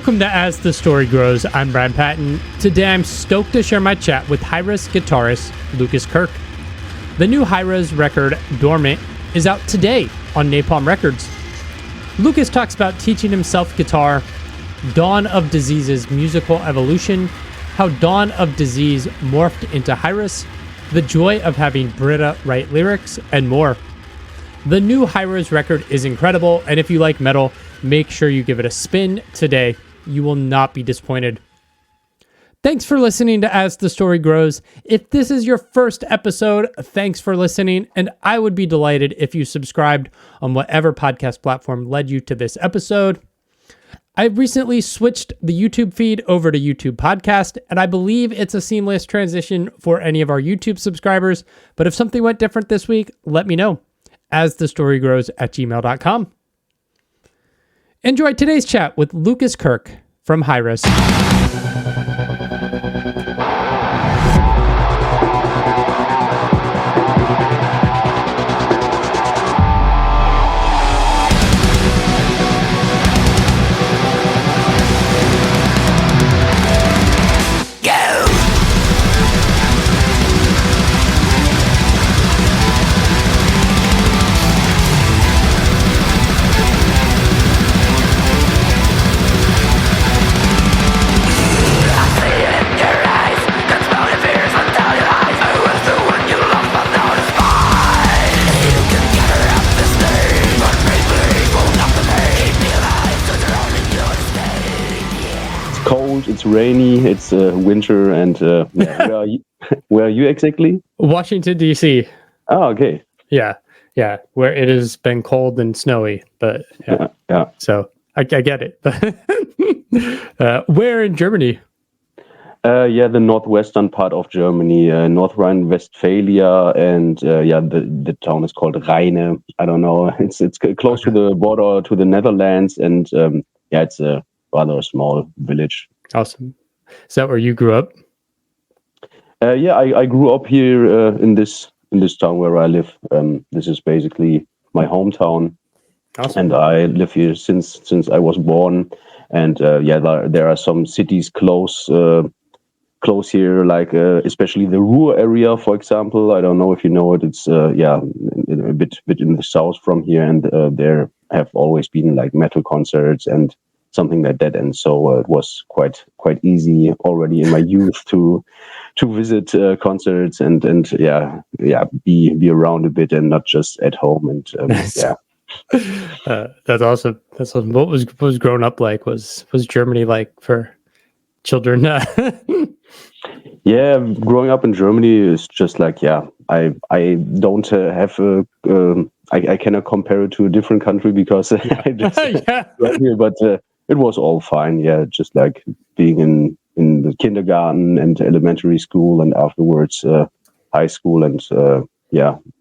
Welcome to As the Story Grows. I'm Brian Patton. Today I'm stoked to share my chat with Hiraes guitarist Lukas Kerk. The new Hiraes record, Dormant, is out today on Napalm Records. Lukas talks about teaching himself guitar, Dawn of Disease's musical evolution, how Dawn of Disease morphed into Hiraes, the joy of having Britta write lyrics, and more. The new Hiraes record is incredible, and if you like metal, make sure you give it a spin today. You will not be disappointed. Thanks for listening to As the Story Grows. If this is your first episode, thanks for listening, and I would be delighted if you subscribed on whatever podcast platform led you to this episode. I recently switched the YouTube feed over to YouTube Podcast, and I believe it's a seamless transition for any of our YouTube subscribers, but if something went different this week, let me know. asthestorygrows@gmail.com. Enjoy today's chat with Lukas Kerk from Hiraes. It's rainy, it's winter, and where are you exactly? Washington, D.C. Oh, okay. Yeah, where it has been cold and snowy, but yeah. So I get it. Where in Germany? The northwestern part of Germany, North Rhine-Westphalia, and the town is called Rheine. I don't know. It's close to the border to the Netherlands, and it's a rather small village. Awesome. Is that where you grew up? I grew up here in this town where I live. This is basically my hometown. Awesome. And I live here since I was born. And there are some cities close here, like especially the Ruhr area, for example. I don't know if you know it. It's a bit in the south from here, and there have always been like metal concerts and something like that, and so it was quite easy already in my youth to visit concerts and be around a bit and not just at home. And that's awesome. That's awesome. What was growing up like? Was Germany like for children? Yeah, growing up in Germany is just like I don't have I cannot compare it to a different country because I just right here, but. It was all fine, just like being in the kindergarten and elementary school and afterwards high school. And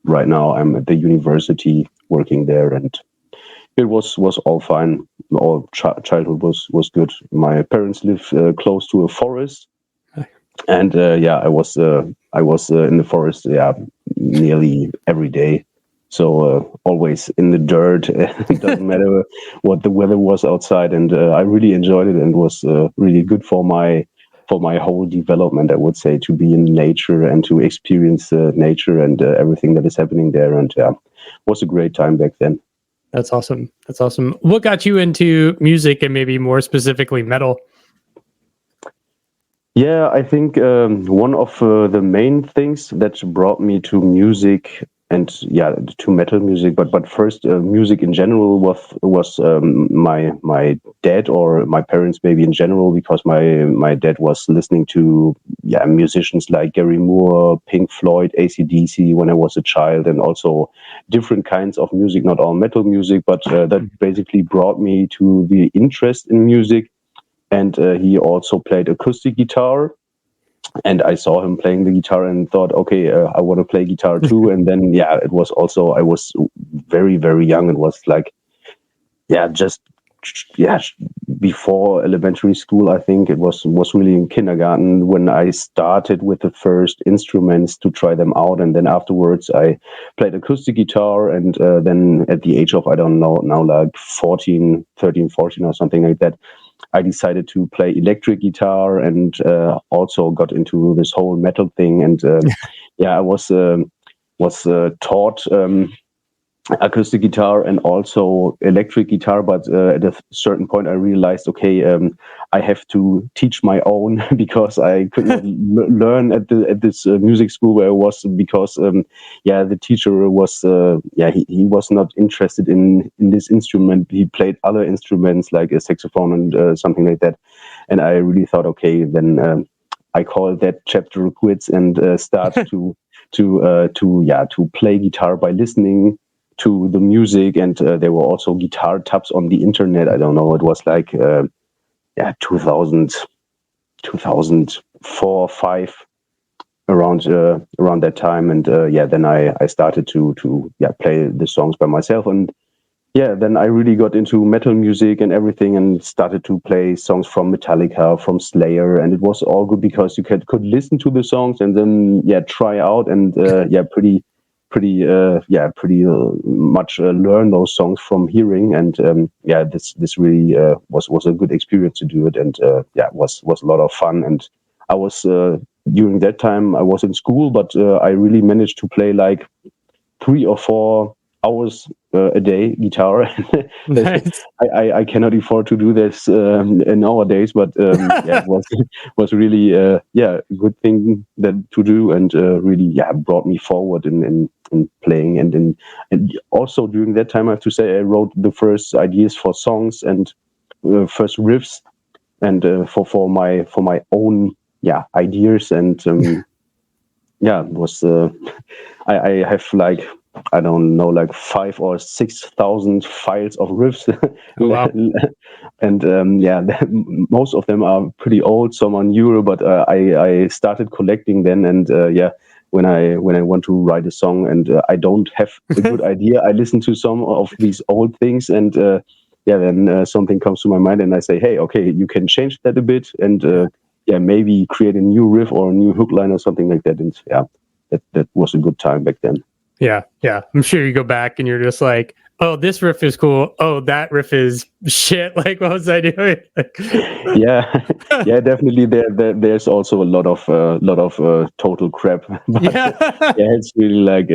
right now I'm at the university working there, and it was all fine. All childhood was good. My parents live close to a forest, and I was in the forest nearly every day. So always in the dirt. It doesn't matter what the weather was outside, and I really enjoyed it, and was really good for my whole development. I would say, to be in nature and to experience nature and everything that is happening there, and was a great time back then. That's awesome. That's awesome. What got you into music, and maybe more specifically metal? Yeah, I think one of the main things that brought me to music. And to metal music, but first music in general was my dad or my parents maybe in general, because my dad was listening to musicians like Gary Moore, Pink Floyd, AC/DC when I was a child, and also different kinds of music, not all metal music, but that basically brought me to the interest in music. And he also played acoustic guitar. And I saw him playing the guitar and thought, okay, I want to play guitar too. And then, it was also, I was very, very young. It was like, before elementary school. I think it was really in kindergarten when I started with the first instruments to try them out. And then afterwards I played acoustic guitar. And then at the age of, I don't know, now like 13, 14 or something like that, I decided to play electric guitar, and also got into this whole metal thing. And I was taught acoustic guitar and also electric guitar, but at a certain point I realized, okay, I have to teach my own because I could not learn at this music school where I was, because the teacher was he was not interested in this instrument. He played other instruments like a saxophone and something like that, and I really thought, okay, then I call that chapter quits and start to play guitar by listening to the music. And there were also guitar tabs on the internet. I don't know, it was like 2004, 5, around that time. And then I started to play the songs by myself. And then I really got into metal music and everything, and started to play songs from Metallica, from Slayer, and it was all good because you could listen to the songs and then try out and pretty much learn those songs from hearing. And this really was a good experience to do it, and was a lot of fun. And I was during that time I was in school, but I really managed to play like 3 or 4 hours a day guitar. Nice. I cannot afford to do this nowadays, but it was really a good thing to do, and really brought me forward in playing. And also during that time, I have to say, I wrote the first ideas for songs and first riffs, and for my own ideas. And it was I have like, I don't know, like 5,000 or 6,000 files of riffs. Oh, wow. And most of them are pretty old, some are newer, but I started collecting then. And when I want to write a song and I don't have a good idea, I listen to some of these old things, and then something comes to my mind, and I say, hey, okay, you can change that a bit, and maybe create a new riff or a new hook line or something like that. And that was a good time back then. Yeah. I'm sure you go back and you're just like, oh, this riff is cool. Oh, that riff is shit. Like, what was I doing? Definitely. There's also a lot of total crap. But, it's really like,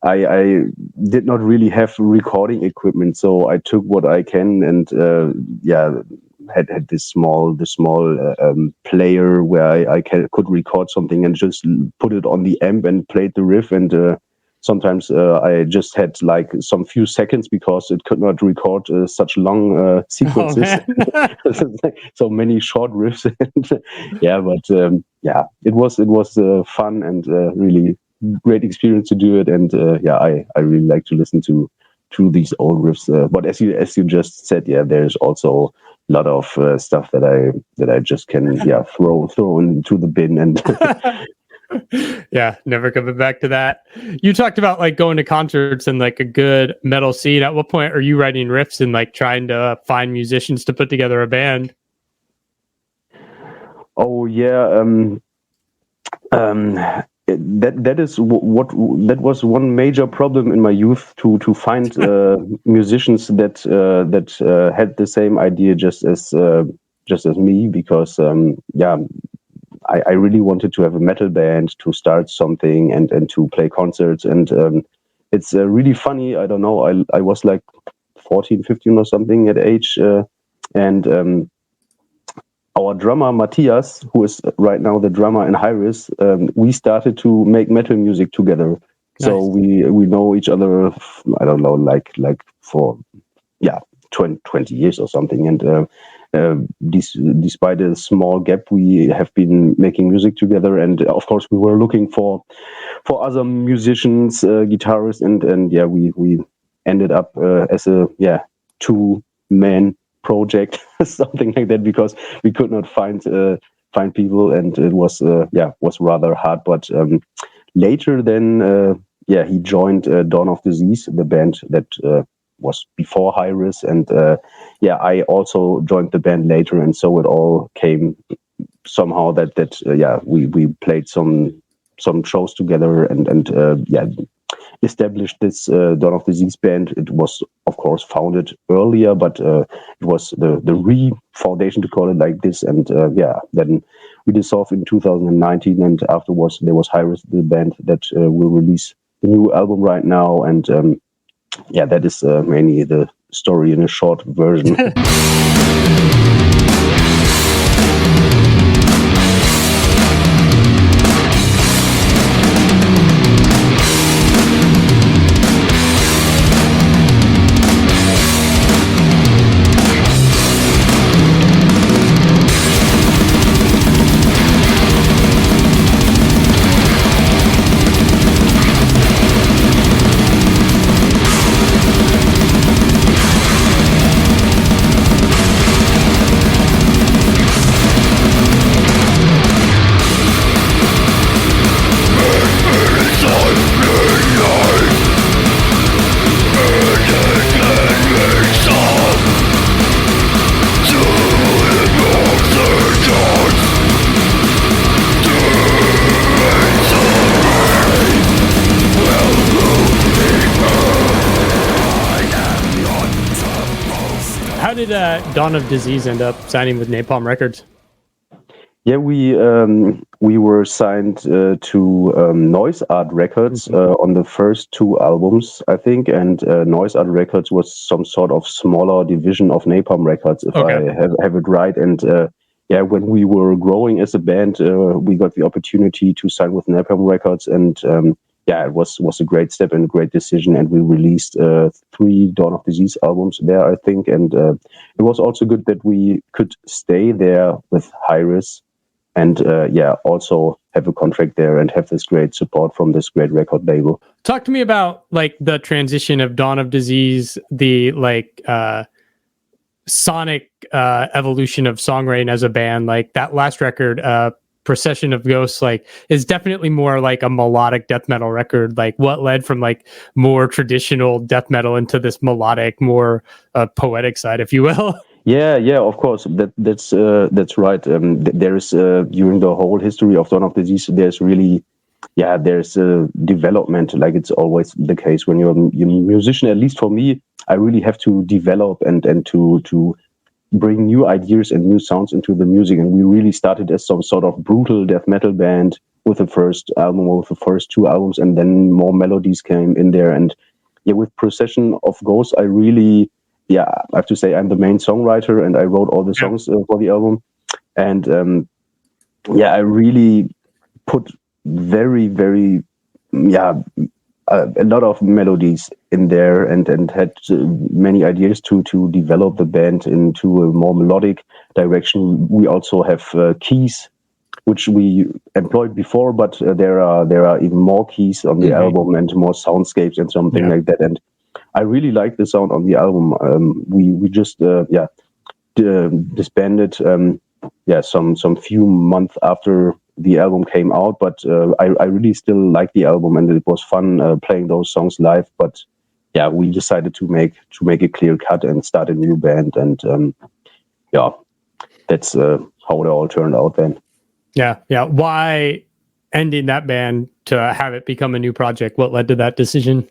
I did not really have recording equipment, so I took what I can, and had this small player where I could record something and just put it on the amp and played the riff. And sometimes I just had like some few seconds because it could not record such long sequences. So many short riffs. It was fun and really great experience to do it. And I really like to listen to these old riffs. But as you just said, there's also a lot of stuff that I just can throw into the bin and never coming back to that. You talked about like going to concerts and like a good metal scene. At what point are you writing riffs and like trying to find musicians to put together a band? Oh yeah, that was one major problem in my youth, to find musicians that had the same idea just as me, because I really wanted to have a metal band, to start something and to play concerts. And it's really funny, I don't know, I was like 14, 15 or something at age, and our drummer Matthias, who is right now the drummer in Hiraes, we started to make metal music together. Nice. So we know each other, I don't know, like for 20 years or something. And despite a small gap, we have been making music together. And of course, we were looking for other musicians, guitarists, and we ended up as a 2-man project, something like that, because we could not find people, and it was rather hard. But later then he joined Dawn of Disease, the band that was before Hiraes, and I also joined the band later, and so it all came somehow that we played some shows together, and established this Dawn of Disease band. It was, of course, founded earlier, but it was the re-foundation, to call it like this. And then we dissolved in 2019, and afterwards there was Hiraes, the band that will release the new album right now. And that is mainly the story in a short version. How did Dawn of Disease end up signing with Napalm Records? Yeah, we were signed to Noise Art Records on the first two albums, I think, and Noise Art Records was some sort of smaller division of Napalm Records, if I have it right. And when we were growing as a band, we got the opportunity to sign with Napalm Records, and it was a great step and a great decision. And we released 3 Dawn of Disease albums there, I think, and it was also good that we could stay there with Hiraes. And also have a contract there and have this great support from this great record label. Talk to me about like the transition of Dawn of Disease, the sonic evolution of songwriting as a band. Like that last record, Procession of Ghosts, like is definitely more like a melodic death metal record. Like what led from like more traditional death metal into this melodic, more poetic side, if you will? Yeah, of course. That's right. There is during the whole history of Dawn of Disease, there's really, there's a development. Like it's always the case when you're a musician. At least for me, I really have to develop and to bring new ideas and new sounds into the music. And we really started as some sort of brutal death metal band with the first album, or with the first 2 albums, and then more melodies came in there. And with Procession of Ghosts, I really. I have to say I'm the main songwriter, and I wrote all the songs for the album. And I really put very, very, a lot of melodies in there, and had many ideas to develop the band into a more melodic direction. We also have keys, which we employed before, but there are even more keys on the album and more soundscapes and something like that. And I really like the sound on the album. We just disbanded some few months after the album came out, but I really still like the album, and it was fun playing those songs live. But we decided to make a clear cut and start a new band, and that's how it all turned out then. Why ending that band to have it become a new project? What led to that decision?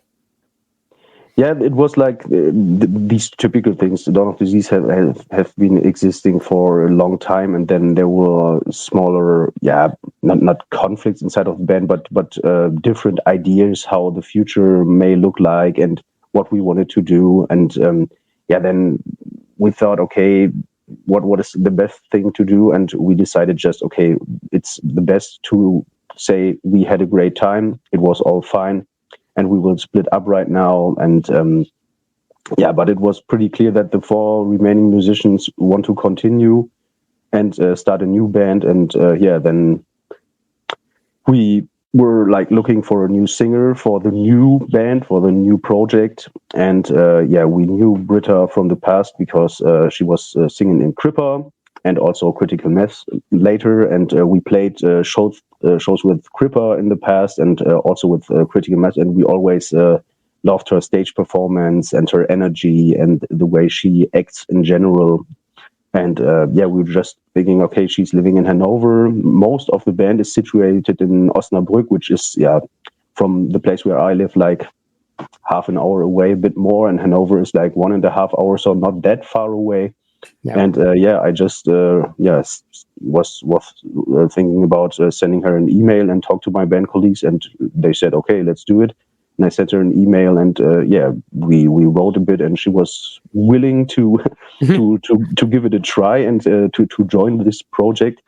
Yeah, it was like these typical things. The Dawn of Disease have been existing for a long time, and then there were smaller, not conflicts inside of the band, but different ideas how the future may look like and what we wanted to do. And then we thought, okay, what is the best thing to do? And we decided it's the best to say we had a great time. It was all fine. And we will split up right now. And but it was pretty clear that the 4 remaining musicians want to continue and start a new band. And then we were like looking for a new singer for the new band, for the new project. And we knew Britta from the past because she was singing in Cripper and also Critical Mass later. And we played shows with Cripper in the past, and also with Critical Mass, and we always loved her stage performance and her energy and the way she acts in general. And we were just thinking, okay, she's living in Hanover. Most of the band is situated in Osnabrück, which is from the place where I live, like half an hour away, a bit more, and Hanover is like 1.5 hours, so not that far away. Yeah. And I just was thinking about sending her an email and talk to my band colleagues, and they said, okay, let's do it. And I sent her an email, and we wrote a bit, and she was willing to to give it a try and to join this project.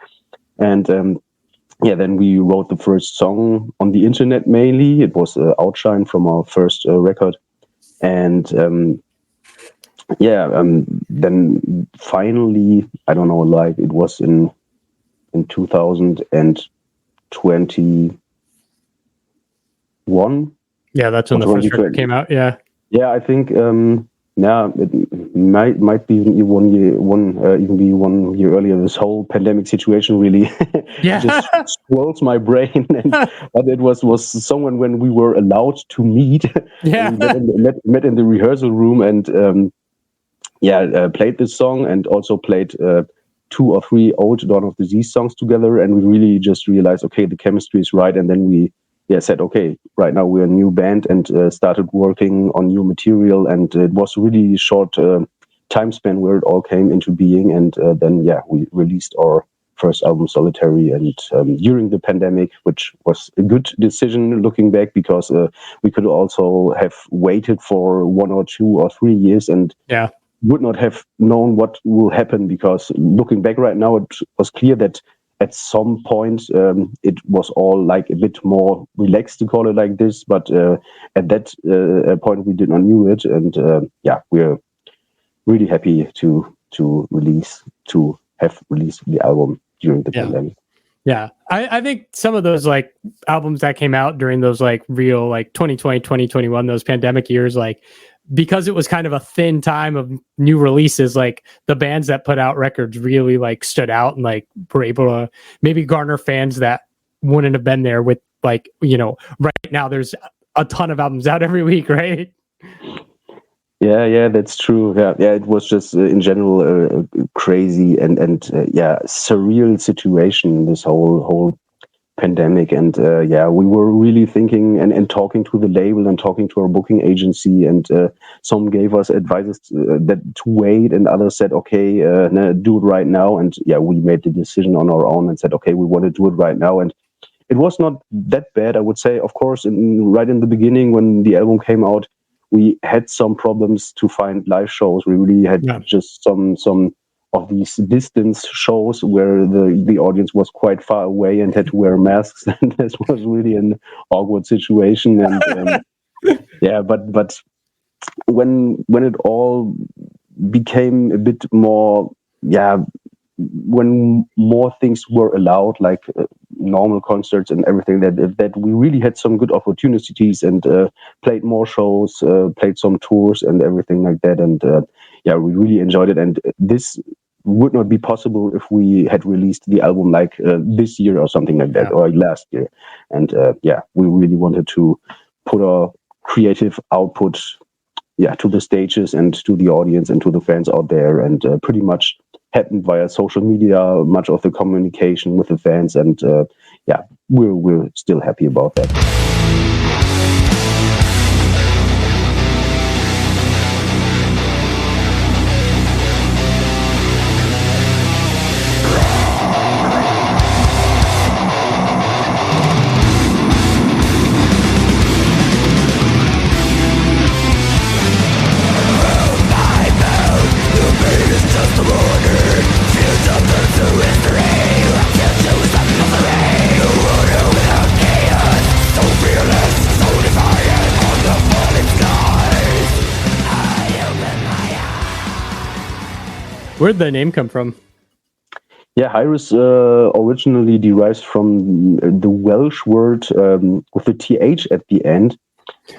And then we wrote the first song on the internet mainly. It was Outshine from our first record, and then finally, I don't know, like it was in 2021. Yeah, that's when the first record came out. Yeah. Yeah, I think it might be even 1 year earlier. This whole pandemic situation really just swirls my brain. But it was someone when we were allowed to meet. Yeah, we met in the rehearsal room and played this song and also played 2 or 3 old Dawn of Disease songs together. And we really just realized, okay, the chemistry is right. And then we said, okay, right now we're a new band, and started working on new material. And it was really short time span where it all came into being. And then we released our first album, Solitary, and during the pandemic, which was a good decision looking back, because we could also have waited for 1 or 2 or 3 years and would not have known what will happen, because looking back right now, it was clear that at some point, it was all like a bit more relaxed, to call it like this. But at that point, we did not knew it, and we're really happy to have released the album during the pandemic. Yeah, I think some of those like albums that came out during those like real like 2020, 2021, those pandemic years, like, because it was kind of a thin time of new releases, like the bands that put out records really like stood out and like were able to maybe garner fans that wouldn't have been there with, like, you know, right now there's a ton of albums out every week, right? Yeah, that's true. Yeah, it was just in general a crazy and surreal situation, this whole pandemic. And we were really thinking and talking to the label and talking to our booking agency, and some gave us advices that to wait, and others said, okay, do it right now. And we made the decision on our own and said, okay, we want to do it right now. And it was not that bad, I would say. Of course, right in the beginning when the album came out, we had some problems to find live shows. We really had just some of these distance shows where the audience was quite far away and had to wear masks, and this was really an awkward situation. And but when it all became a bit more, when more things were allowed, like normal concerts and everything, that we really had some good opportunities and played more shows, played some tours and everything like that. And we really enjoyed it. And this would not be possible if we had released the album like this year or something like that, or last year. And we really wanted to put our creative output to the stages and to the audience and to the fans out there, and pretty much happened via social media, much of the communication with the fans. And we're still happy about that. Where'd the name come from? Hiraes originally derives from the Welsh word with the TH at the end,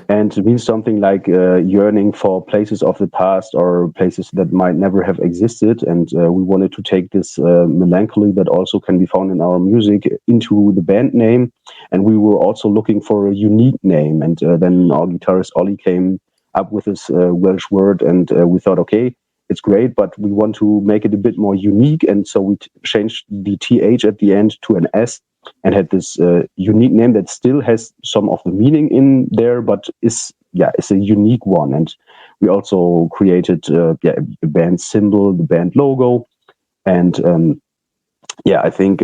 and it means something like yearning for places of the past or places that might never have existed. And we wanted to take this melancholy that also can be found in our music into the band name. And we were also looking for a unique name. And then our guitarist Ollie came up with this Welsh word, and we thought, okay, it's great, but we want to make it a bit more unique. And so we changed the TH at the end to an S and had this unique name that still has some of the meaning in there, but is is a unique one. And we also created a band symbol, the band logo, and I think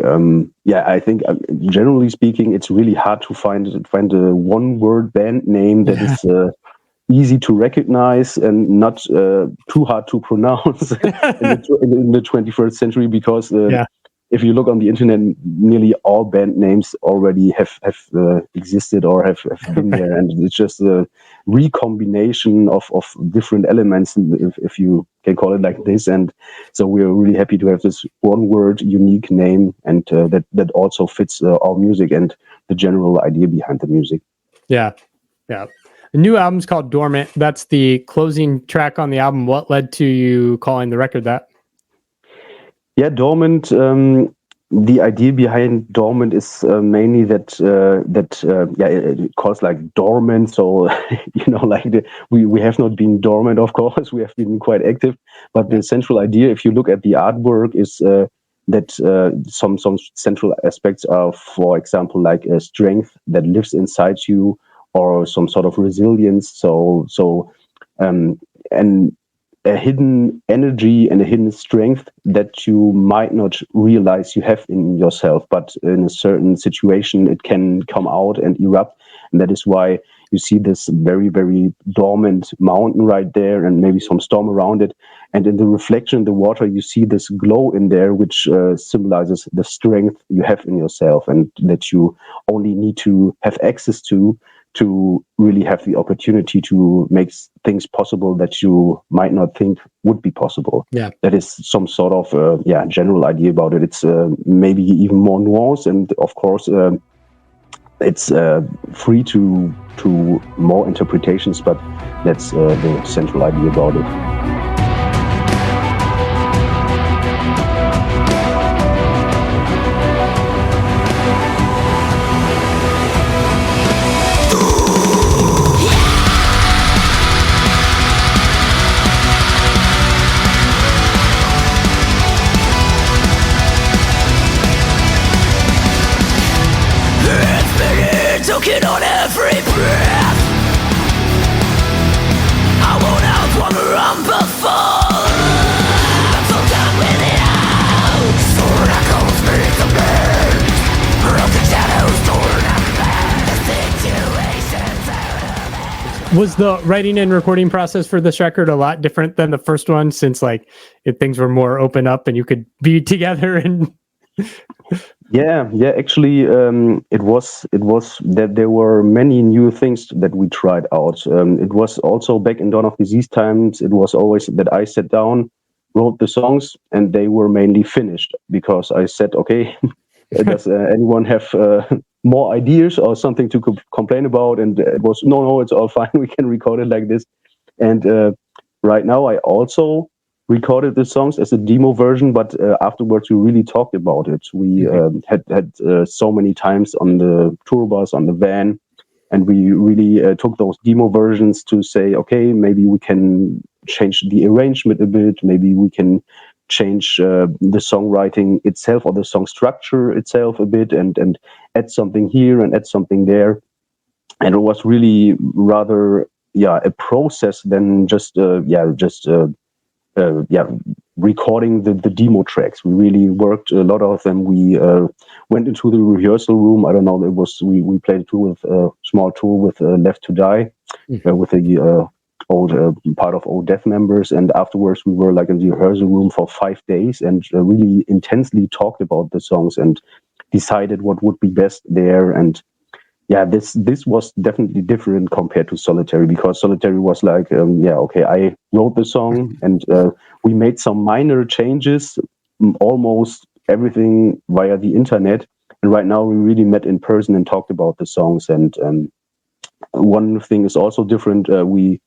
generally speaking, it's really hard to find a one-word band name that is easy to recognize and not too hard to pronounce in the 21st century, because if you look on the internet, nearly all band names already have existed or have been there, and it's just a recombination of different elements, if you can call it like this. And so we're really happy to have this one word unique name, and that also fits our music and the general idea behind the music. Yeah. The new album's called Dormant. That's the closing track on the album. What led to you calling the record that? Yeah, Dormant. The idea behind Dormant is mainly that it calls like dormant. So we have not been dormant, of course. We have been quite active. But the central idea, if you look at the artwork, is that some central aspects are, for example, like a strength that lives inside you, or some sort of resilience. And a hidden energy and a hidden strength that you might not realize you have in yourself, but in a certain situation it can come out and erupt. And that is why you see this very, very dormant mountain right there, and maybe some storm around it. And in the reflection in the water, you see this glow in there, which symbolizes the strength you have in yourself, and that you only need to have access to really have the opportunity to make things possible that you might not think would be possible. Yeah, that is some sort of general idea about it. It's maybe even more nuanced, and of course it's free to more interpretations, but that's the central idea about it. Choking on every breath, I won't have one run before I'm so done with it all. Sword echoes beneath the bed, broken shadows torn out the situations. Was the writing and recording process for this record a lot different than the first one, since things were more open up and you could be together and Yeah. Actually, it was that there were many new things that we tried out. It was also back in Dawn of Disease times. It was always that I sat down, wrote the songs, and they were mainly finished, because I said, okay, does anyone have more ideas or something to complain about? And it was no, it's all fine. We can record it like this. And right now, I also recorded the songs as a demo version, but afterwards we really talked about it. We had so many times on the tour bus, on the van, and we really took those demo versions to say, okay, maybe we can change the arrangement a bit, maybe we can change the songwriting itself or the song structure itself a bit, and add something here and add something there. And it was really rather a process than just recording the demo tracks. We really worked a lot of them. We went into the rehearsal room. I don't know, it was we played a tour with a small tour with Left to Die, with the old part of old Death members, and afterwards we were in the rehearsal room for 5 days and really intensely talked about the songs and decided what would be best there. And this was definitely different compared to Solitary, because Solitary was okay, I wrote the song and we made some minor changes, almost everything via the internet. And right now we really met in person and talked about the songs. And one thing is also different. We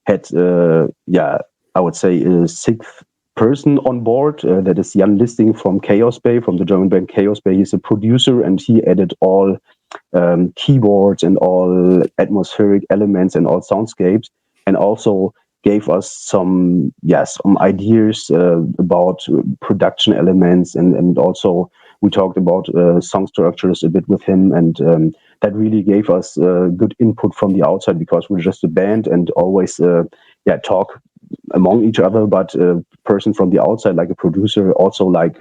had, I would say a sixth person on board. That is Jan Listing from Chaos Bay, from the German band Chaos Bay. He's a producer, and he added all keyboards and all atmospheric elements and all soundscapes, and also gave us some ideas about production elements, and also we talked about song structures a bit with him, and that really gave us good input from the outside, because we're just a band and always talk among each other, but a person from the outside, like a producer, also like,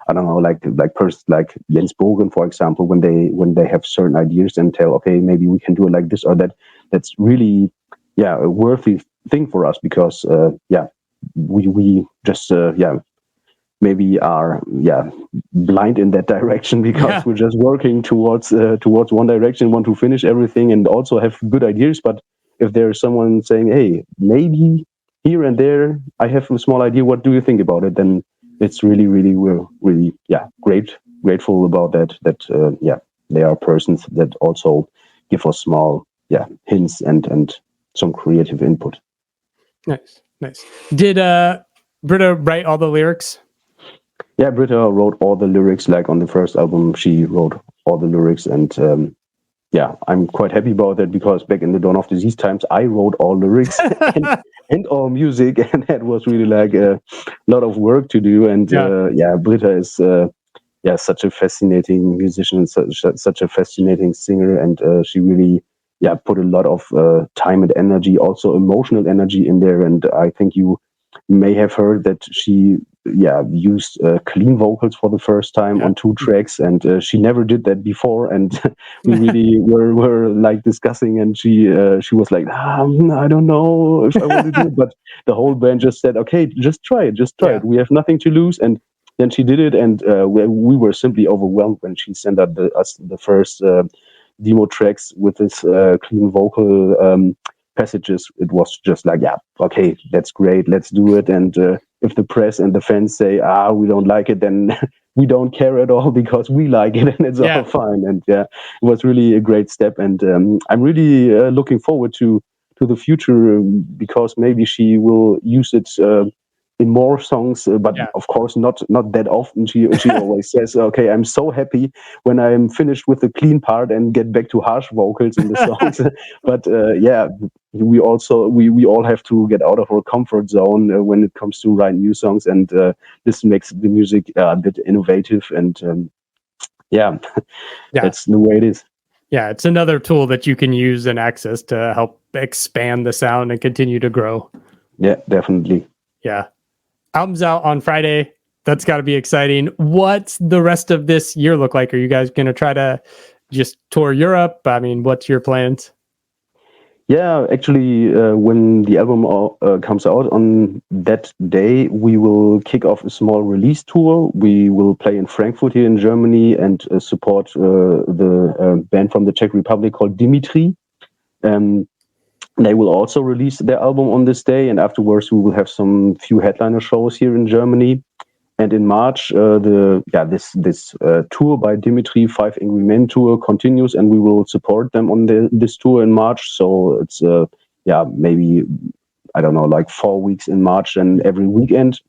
I don't know, like persons like Jens Bogen, for example, when they have certain ideas and tell, okay, maybe we can do it like this or that. That's really a worthy thing for us, because we just maybe are blind in that direction, because we're just working towards one direction, want to finish everything and also have good ideas. But if there's someone saying, hey, maybe here and there I have a small idea, what do you think about it? Then it's we're really grateful about that they are persons that also give us small hints and some creative input. Nice. Did Britta write all the lyrics? Yeah, Britta wrote all the lyrics. Like on the first album, she wrote all the lyrics, and I'm quite happy about that, because back in the Dawn of Disease times, I wrote all lyrics and all music, and that was really like a lot of work to do. And Britta is such a fascinating musician, such a fascinating singer, and she really put a lot of time and energy, also emotional energy in there. And I think you may have heard that she used clean vocals for the first time on 2 tracks, and she never did that before. And we really were like discussing, and she was like, I don't know if I want to do it, but the whole band just said, okay, just try it. We have nothing to lose. And then she did it, and we were simply overwhelmed when she sent out us the first demo tracks with this clean vocal passages. It was just like, okay, that's great, let's do it. And if the press and the fans say, we don't like it, then we don't care at all, because we like it, and it's all fine. And it was really a great step. And I'm really looking forward to the future, because maybe she will use it in more songs, but of course not that often. She always says, okay, I'm so happy when I'm finished with the clean part and get back to harsh vocals in the songs. But we all have to get out of our comfort zone when it comes to write new songs, and this makes the music a bit innovative, and that's the way it is. Yeah, it's another tool that you can use and access to help expand the sound and continue to grow. Yeah, definitely. Yeah. Album's out on Friday. That's got to be exciting. What's the rest of this year look like? Are you guys going to try to just tour Europe? I mean, what's your plans? Yeah, actually, when the album comes out on that day, we will kick off a small release tour. We will play in Frankfurt here in Germany and support the band from the Czech Republic called Dimitri. They will also release their album on this day, and afterwards we will have some few headliner shows here in Germany. And in March, this tour by Dimitri, 5 Angry Men tour, continues, and we will support them on this tour in March. So it's maybe, I don't know, like 4 weeks in March, and every weekend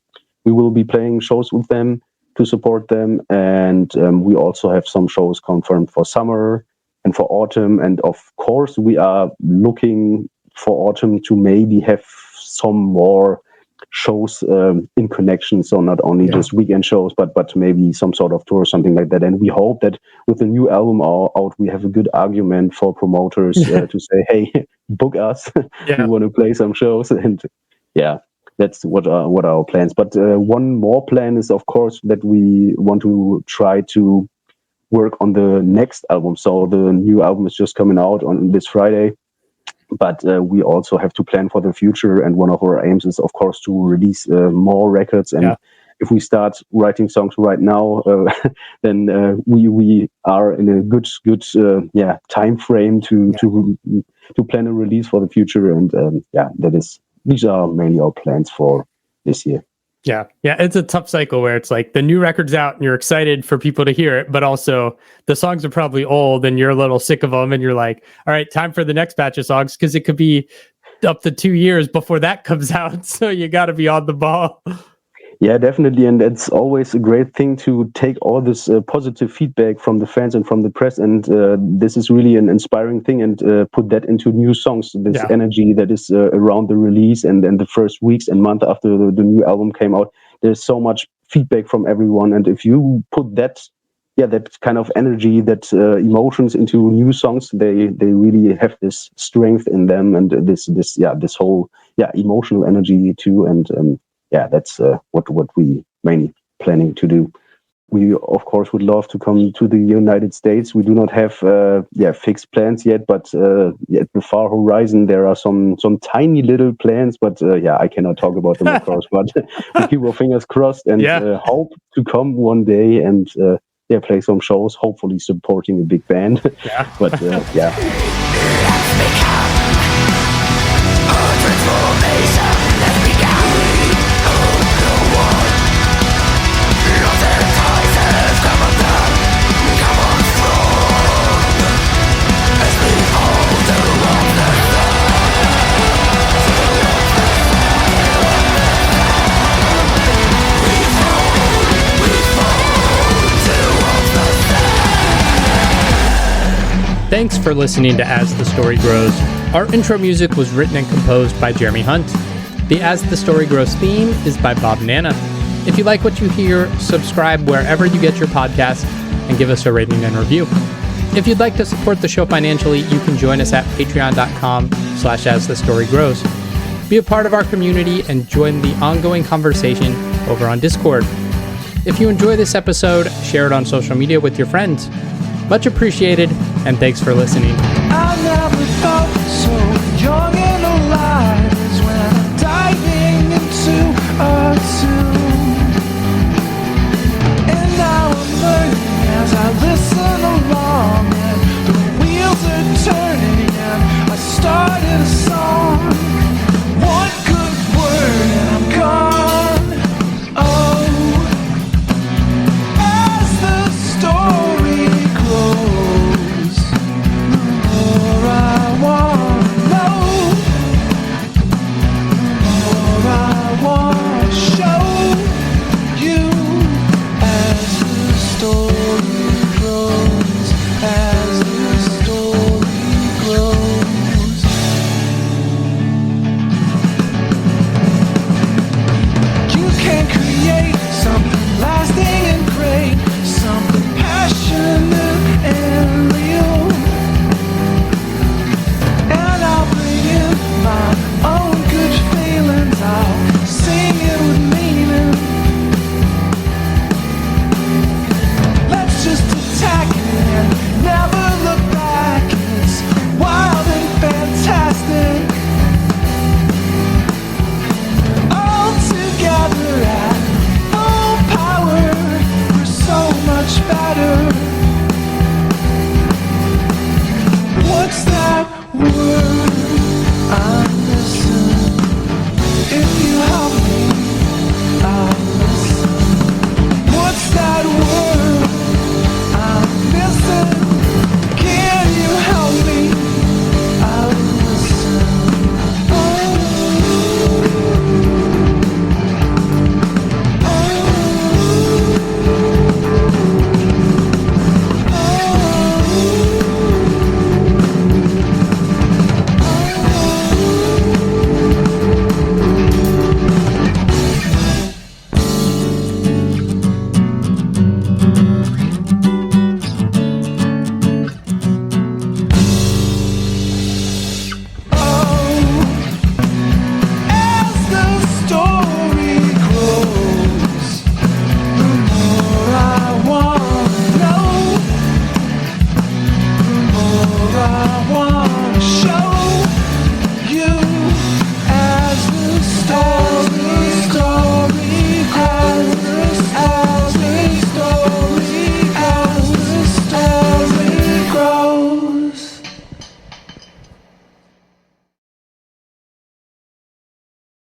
we will be playing shows with them to support them. And we also have some shows confirmed for summer and for autumn. And of course, we are looking for autumn to maybe have some more shows in connection. So not only just weekend shows, but maybe some sort of tour or something like that. And we hope that with the new album out, we have a good argument for promoters to say, hey, book us. We want to play some shows. And that's what our plans. But one more plan is, of course, that we want to try to work on the next album. So the new album is just coming out on this Friday, but we also have to plan for the future. And one of our aims is, of course, to release more records. And if we start writing songs right now, then we are in a good time frame to plan a release for the future. And these are mainly our plans for this year. Yeah, it's a tough cycle where it's like the new record's out and you're excited for people to hear it, but also the songs are probably old and you're a little sick of them, and you're like, all right, time for the next batch of songs, because it could be up to 2 years before that comes out. So you got to be on the ball. Yeah, definitely. And it's always a great thing to take all this positive feedback from the fans and from the press. And this is really an inspiring thing, and put that into new songs. This energy that is around the release and the first weeks and month after the new album came out. There's so much feedback from everyone. And if you put that that kind of energy, that emotions into new songs. They really have this strength in them, and this whole emotional energy too. And that's what we mainly planning to do. We of course would love to come to the United States. We do not have fixed plans yet, but at the far horizon there are some tiny little plans. But I cannot talk about them, of course. But we keep our fingers crossed and hope to come one day and play some shows. Hopefully supporting a big band. But Thanks for listening to As the Story Grows. Our intro music was written and composed by Jeremy Hunt. The As the Story Grows theme is by Bob Nana. If you like what you hear, subscribe wherever you get your podcasts and give us a rating and review. If you'd like to support the show financially, you can join us at patreon.com/asthestorygrows. Be a part of our community and join the ongoing conversation over on Discord. If you enjoy this episode, share it on social media with your friends. Much appreciated, and thanks for listening. I never felt so young and alive as when I'm diving into a tune. And now I'm learning as I listen along, and the wheels are turning, and I started a song. One good word and I'm gone. Oh, as the story grows, the more I want to know, the more I want to show you. As the story grows, as the story grows. You can create something lasting and great, something passionate and real. And I'll bring in my own good feelings, I'll sing it with meaning. Let's just attack it and never look back. It's wild and fantastic. All together at full power, we're so much better. What's that word?